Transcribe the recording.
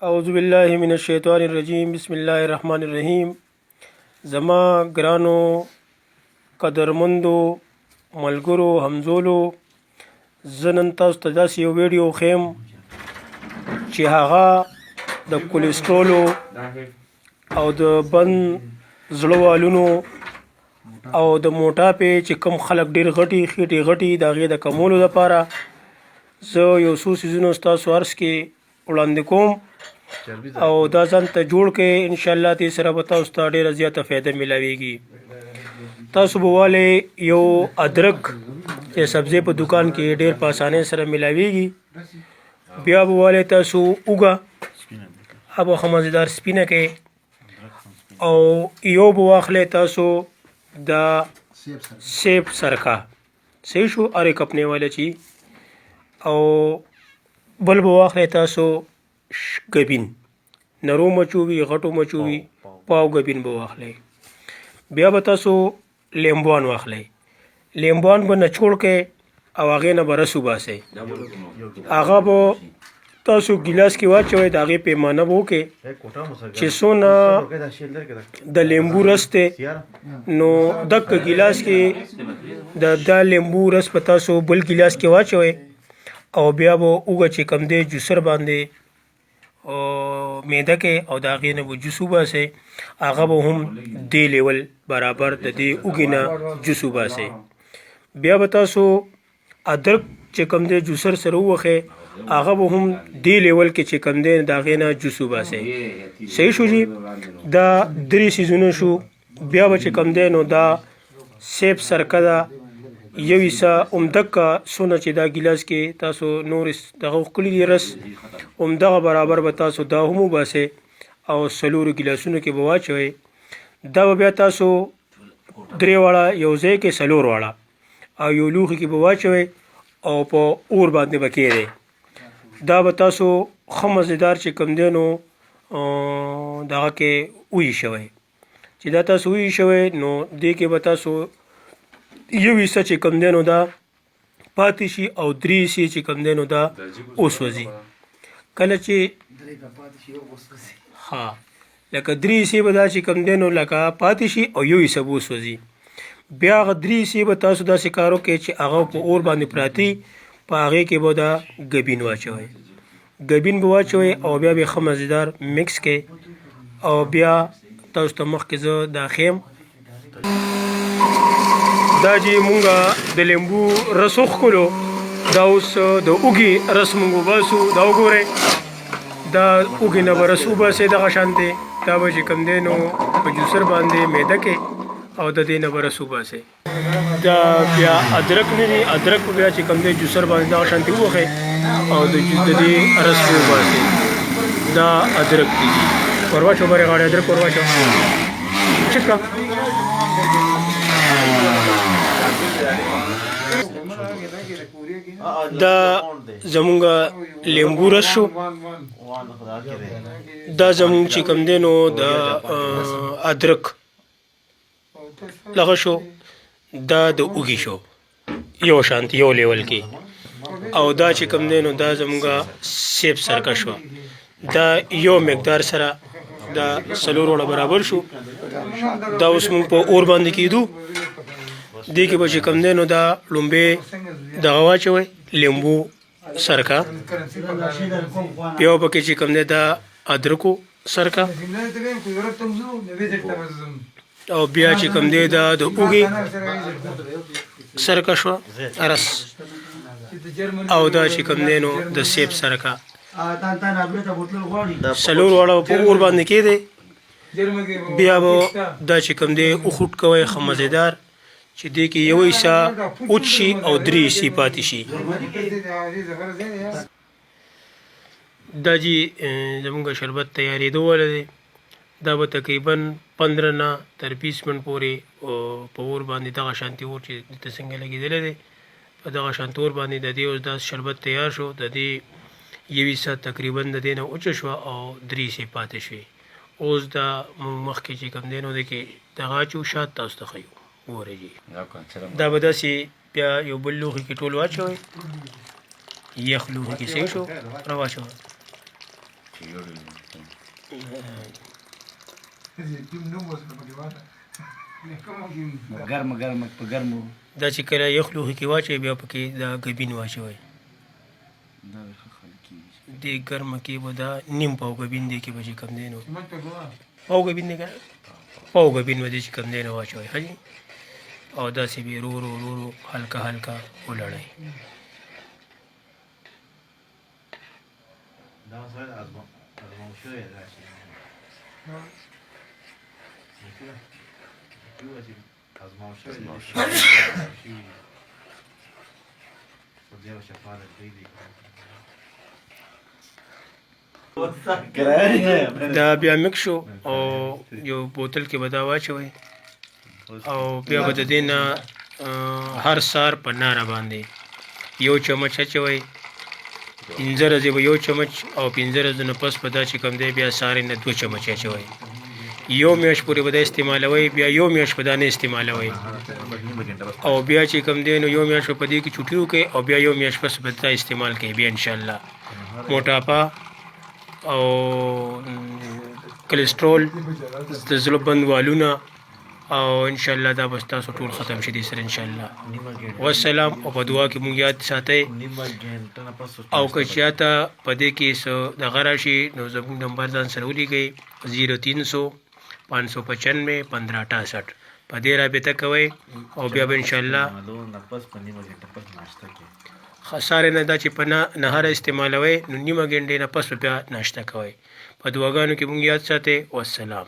اعوذ بالله من الشیطان الرجیم بسم الله الرحمن الرحیم. زما ګرانو قدرمندو ملګرو همزولو، زه نن تاسو ته داسې یو ویډیو ښیم چې هغه د کولیسټرولو او د بند زړه والونو او د موټاپې چې کوم خلک ډېر غټي د هغې د کمولو دپاره زه یو څو څیزونه ستاسو عرض کې وړاندې کوم او دا ځان ته جوړ کړئ. انشاءالله دې سره به تاسو ته ډېره زیاته فایده میلاویږي. تاسو به والئ یو ادرک چې سبزی په دکان کې ډېر په اسانۍ سره میلاویږي. بیا به والئ تاسو اوږه هغه ښه مزېدار سپینه کړئ او یو به واخلئ تاسو د سیب سرکه صحیح شو ار کپ نه والا چی او بل به واخلئ تاسو ګبین نرو مچوي غټو مچوي پاو ګبین به واخلئ. بیا به تاسو لیمبوان واخلئ، لیمبوان به نچوړ کړئ او هغې نه به رس وباسئ. هغه به تاسو ګیلاس کې واچوئ، د هغې پیمانه به وکړئ چې څونه د لیمبو رس دی نو دغه ګیلاس کې د لیمبو رس به تاسو بل ګیلاس کې واچوئ او بیا به اوږه چې کوم دی جوسر باندې میده کې او د هغې نه به جوس وباسئ. هغه به هم دې لیول برابر د دې اوږې نه جوس وباسئ. بیا به تاسو ادرک چې کوم دی جوسر سره ووښئ، هغه به هم دې لیول کې چې کوم دی د هغې نه جوس وباسئ. صحیح شو جي، دا درې څیزونه شو. بیا به چې کوم دی نو دا سیب سرکه ده یو حصه همدغه څونه چې دا ګیلاس کې تاسو نور دغه ښکلي دي رس همدغه برابر به تاسو دا هم وباسئ او څلورو ګیلاسونو کې به واچوئ. دا به بیا تاسو درې واړه یو ځای کې څلور واړه او یو لوښي کې به واچوئ او په اور باندې به کښېږدئ. دا به تاسو ښه مزېدار چې کوم دی نو دغه کې وایشوئ. چې دا تاسو وایشوئ نو دې کې به تاسو یو حصه چې کوم دی نو دا پاتې شي او درې حصې چې کوم دی نو دا وسوځي. کله چې ها لکه درې حصې به دا چې کوم دی نو لکه پاتې شي او یو حصه به وسوځي. بیا هغه درې حصې به تاسو داسې کار وکړئ چې هغه په اور باندې پراته په هغې کې به دا ګبین واچوئ. ګبین به واچوئ او بیا به ښه مزېدار مکس کړئ او بیا تاسو ته مخکې زه دا ښیم. دا چې مونږ د لیمبو رس وښکلو، دا اوس د اوږې رس مونږ وباسو. دا وګورئ، دا اوږې نه به رس وباسئ دغه شانتې. دا به چې کوم دی نو په جوسر باندې میده کې او د دې نه به رس وباسئ. دا بیا ادرک نه وي، ادرک بیا چې کوم دی جوسر باندې دغه شانتې ووښئ او د دې رس وباسئ. دا ادرک دی ور واچو برې غاړې ادرک ور واچو چک کړه. دا زمونږ لیمبو رس شو. دا زمونږ چې کوم دی نو د ادرک لغه شو. دا د اوږې شو یو شانت یو لیول کې او دا چې کوم دی نو دا زمونږ سیب سرکه شو. دا یو مقدار سره دا څلور وړه برابر شو. دا اوس مونږ په اور باندې کېدو. دې کې به چې کوم دی نو دا لومبې دغه واچوئ لیمبو سرکه، بیا پکې چې کوم دی دا ادرکو سرکه او بیا چې کوم دی دا د اوږې سرکه شوه رس او دا چې کوم دی نو د سیب سرکه. څلور واړه په اور باندې کېدی. بیا به دا چې کوم دی وخوټ کوئ ښه مزېدار چې دې کې یو حصه وچ شي او درې حصې پاتې شي. دا جي زمونږ شربت تیارېدو والا دی. دا به تقریبا 15 نه تر 20 منټ پورې په اور باندې دغه شانتې اور چې دلته څنګه لګېدلی دی په دغه شانتې اور باندې د دې اوس دا شربت تیار شو. د دې یو حصه تقریبا د دې نه وچه شوه او درې حصې پاتې شوې. اوس دا مخکې چې کوم دی نو دی کې دغه اچو شات تاسو ته ښیو. وګورئ جي دا به داسې بیا یو بل لوښي کې ټول واچوئ، یخ لوښي کې صحیح شو را واچوئ. ګرم ګرم په ګرمو دا چې کله یخ لوښي کې واچوئ بیا پکې دا ګبین واچوئ دا ښه خلک کېږي دې ګرمه کې به دا نیم پاو ګبین دی کې به چې کم دی نو پاو ګبین دی که نه پاو ګبین به دې چې کم دی نو واچوئ ښه جي او داسې به رو رو رو رو هلکه هلکه ولړئ دا سره ازمو شوی دا چې ازمو شوی په دې شفاعت دی دا بیا مکس شو او یو بوتل کې به دا واچوئ او بیا به د دې نه هر سهار په ناره باندې یو چمچ اچوئ 15 ورځې به یو چمچ او 15 ورځو نه پس به دا چې کوم دی بیا سهار نه 2 چمچ اچوئ یو میاشت پورې به دا استعمالوئ بیا یو میاشت به دا نه استعمالوئ او بیا چې کوم دی نو یو میاشت به په دې کې چوټي وکړئ او بیا یو میاشت پس به دا استعمال کوئ بیا انشاءالله موټاپا او کلسترول د زړه بند والونه او انشاءالله دا بس تاسو ټول ختم شي دې سره انشاءالله والسلام او په دعا کې مونږ یاد ساتئ او که چاته په دې کې څه دغه راشي نو زموږ نمبر ځان سره ولیکئ 0300 595 1568 په دې رابطه کوئ او بیا به انشاءالله خسارې نه دا چې په نهاره استعمالوئ نو نیمه ګنډې نه پس بیا ناشته کوئ په دعاګانو کې مونږ یاد ساتئ والسلام